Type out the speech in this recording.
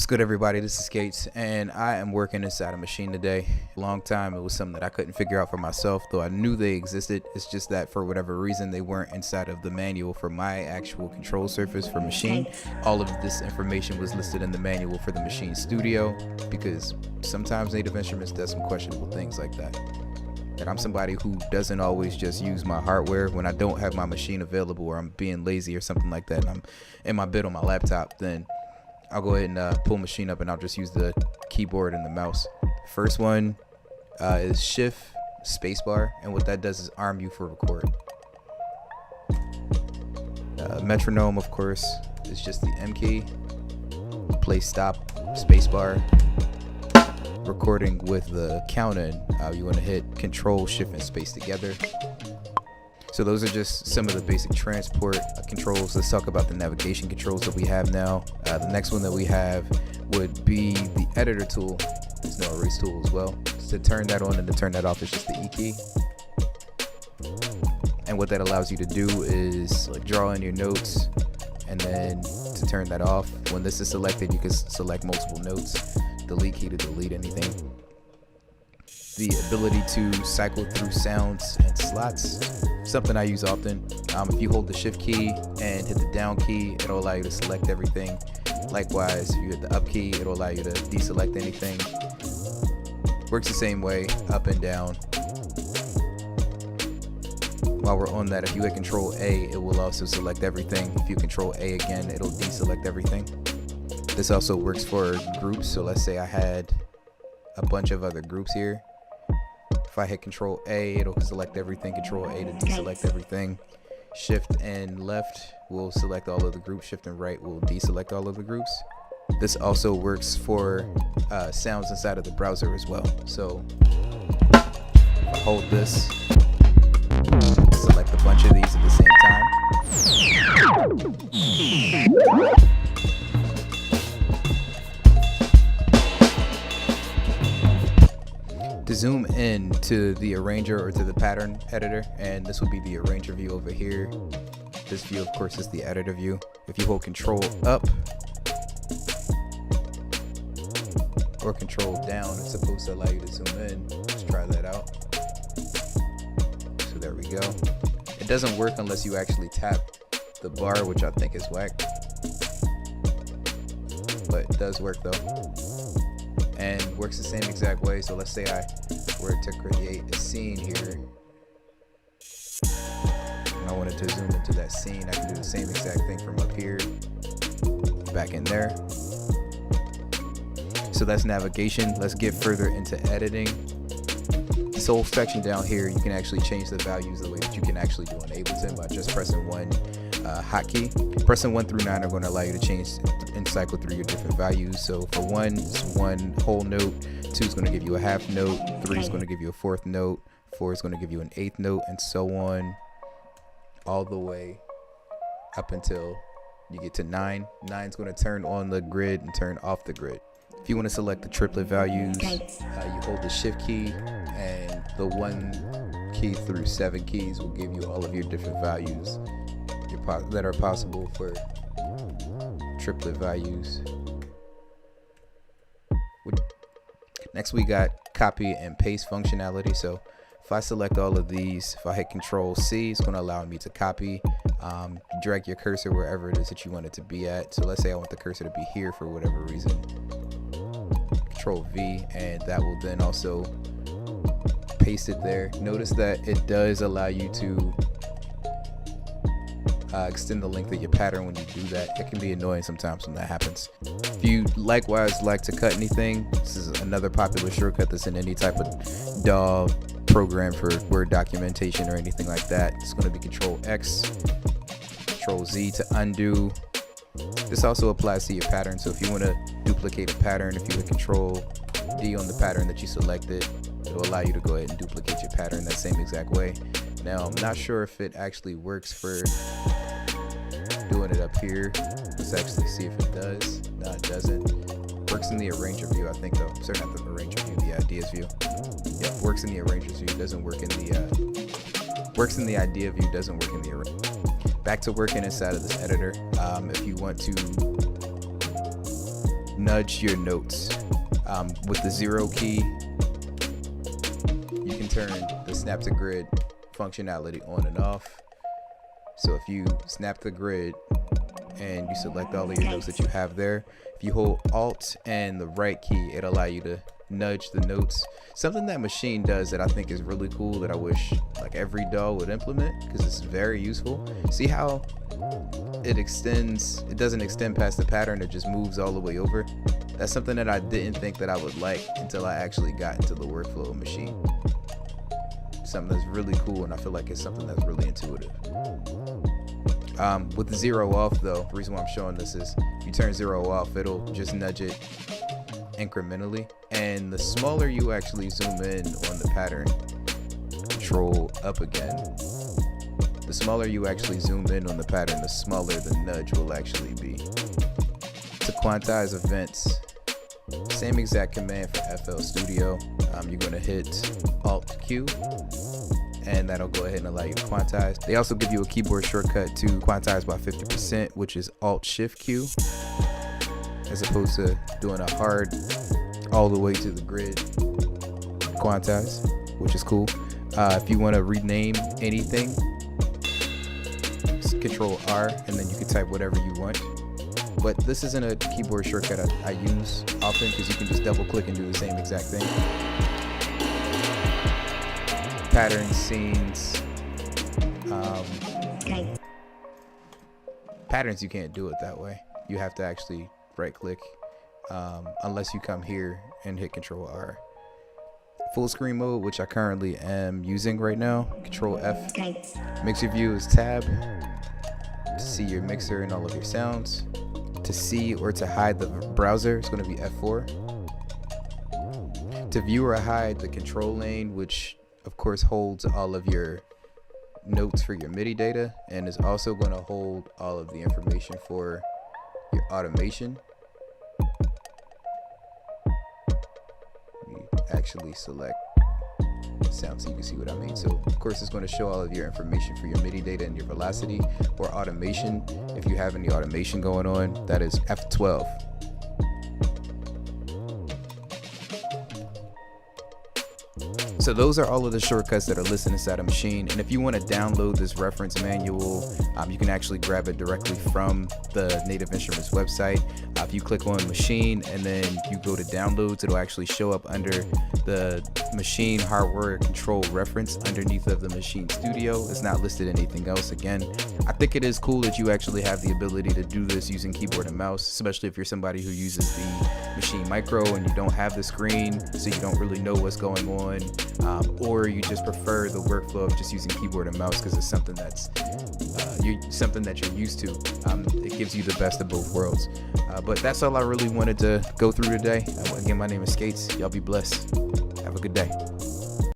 What's good, everybody? This is Gates, and I am working inside a machine today. A long time, it was something that I couldn't figure out for myself, though I knew they existed. It's just that for whatever reason, they weren't inside of the manual for my actual control surface for machine. All of this information was listed in the manual for the machine studio, because sometimes Native Instruments does some questionable things like that. And I'm somebody who doesn't always just use my hardware when I don't have my machine available, or I'm being lazy or something like that, and I'm in my bed on my laptop. Then I'll go ahead and pull machine up, and I'll just use the keyboard and the mouse. First one is shift spacebar, and what that does is arm you for record. Metronome, of course, is just the M key. Play stop spacebar. Recording with the count in, you want to hit Control, Shift, and space together. So those are just some of the basic transport controls. Let's talk about the navigation controls that we have now. The next one that we have would be the editor tool. There's no erase tool as well. So to turn that on and to turn that off is just the E key. And what that allows you to do is like draw in your notes, and then to turn that off, when this is selected, you can select multiple notes. Delete key to delete anything. The ability to cycle through sounds and slots, something I use often. If you hold the shift key and hit the down key, it'll allow you to select everything. Likewise, if you hit the up key, it'll allow you to deselect anything. Works the same way, up and down. While we're on that, if you hit Control A, it will also select everything. If you Control A again, it'll deselect everything. This also works for groups. So let's say I had a bunch of other groups here. If I hit Control A, it'll select everything. Control A to deselect everything. Shift and left will select all of the groups. Shift and right will deselect all of the groups. This also works for sounds inside of the browser as well. So if I hold this, select a bunch of these at the same time. To zoom in to the arranger or to the pattern editor, and this would be the arranger view over here. This view, of course, is the editor view. If you hold Control up or Control down, it's supposed to allow you to zoom in. Let's try that out. So there we go. It doesn't work unless you actually tap the bar, which I think is whack, but it does work though. And works the same exact way. So let's say I were to create a scene here, and I wanted to zoom into that scene. I can do the same exact thing from up here, back in there. So that's navigation. Let's get further into editing. This whole section down here, you can actually change the values the way that you can actually do on Ableton by just pressing one hotkey. Pressing 1 through 9 are going to allow you to change and cycle through your different values. So for 1, it's one whole note. 2 is going to give you a half note. 3 is going to give you a fourth note. 4 is going to give you an eighth note, and so on, all the way up until you get to 9. 9 is going to turn on the grid and turn off the grid. If you want to select the triplet values, you hold the shift key, and the 1 key through 7 keys will give you all of your different values that are possible for triplet values. Next, we got copy and paste functionality. So if I select all of these, if I hit Control C, it's going to allow me to copy. Drag your cursor wherever it is that you want it to be at. So let's say I want the cursor to be here for whatever reason. Control V, and that will then also paste it there. Notice that it does allow you to extend the length of your pattern when you do that. It can be annoying sometimes when that happens. If you likewise like to cut anything, this is another popular shortcut that's in any type of DAW program for Word documentation or anything like that. It's going to be Control X, Control Z to undo. This also applies to your pattern. So if you want to duplicate a pattern, if you hit Control D on the pattern that you selected, it'll allow you to go ahead and duplicate your pattern that same exact way. Now, I'm not sure if it actually works for doing it up here. Let's actually see if it does. No, it doesn't. Works in the arranger view, I think, though. Sorry, not the arranger view, the ideas view. Yep, works in the arranger's view. Doesn't work in the works in the idea view. Doesn't work in the arranger. Back to working inside of this editor. If you want to nudge your notes. With the 0 key, you can turn the snap to grid functionality on and off. So if you snap the grid and you select all of your notes that you have there, if you hold Alt and the right key, it'll allow you to nudge the notes. Something that Maschine does that I think is really cool that I wish like every DAW would implement, because it's very useful. See how it doesn't extend past the pattern, it just moves all the way over. That's something that I didn't think that I would like until I actually got into the workflow of Maschine. Something that's really cool, and I feel like it's something that's really intuitive. With the 0 off though, the reason why I'm showing this is if you turn 0 off, it'll just nudge it incrementally, and the smaller you actually zoom in on the pattern, control up again, the smaller you actually zoom in on the pattern, the smaller the nudge will actually be. To quantize events, same exact command for FL Studio. You're going to hit Alt Q, and that'll go ahead and allow you to quantize. They also give you a keyboard shortcut to quantize by 50%, which is Alt Shift Q, as opposed to doing a hard all the way to the grid quantize, which is cool. If you want to rename anything, Control R, and then you can type whatever you want. But this isn't a keyboard shortcut I use often, because you can just double click and do the same exact thing. Patterns, scenes, patterns, you can't do it that way. You have to actually right click, unless you come here and hit Control R. Full screen mode, which I currently am using right now, Control F. Mixer view is tab to see your mixer and all of your sounds. To see or to hide the browser, it's going to be F4. To view or hide the control lane, which of course holds all of your notes for your MIDI data, and is also going to hold all of the information for your automation. We actually select sound so you can see what I mean. So of course it's going to show all of your information for your MIDI data and your velocity, or automation. If you have any automation going on, that is F12. So those are all of the shortcuts that are listed inside of Maschine. And if you want to download this reference manual, you can actually grab it directly from the Native Instruments website. If you click on Maschine and then you go to downloads, it'll actually show up under the Maschine hardware control reference underneath of the Maschine Studio. It's not listed anything else. Again, I think it is cool that you actually have the ability to do this using keyboard and mouse, especially if you're somebody who uses the Maschine Micro and you don't have the screen, so you don't really know what's going on. Or you just prefer the workflow of just using keyboard and mouse because it's something that's something that you're used to. It gives you the best of both worlds. But that's all I really wanted to go through today. Again, my name is Skates. Y'all be blessed. Have a good day.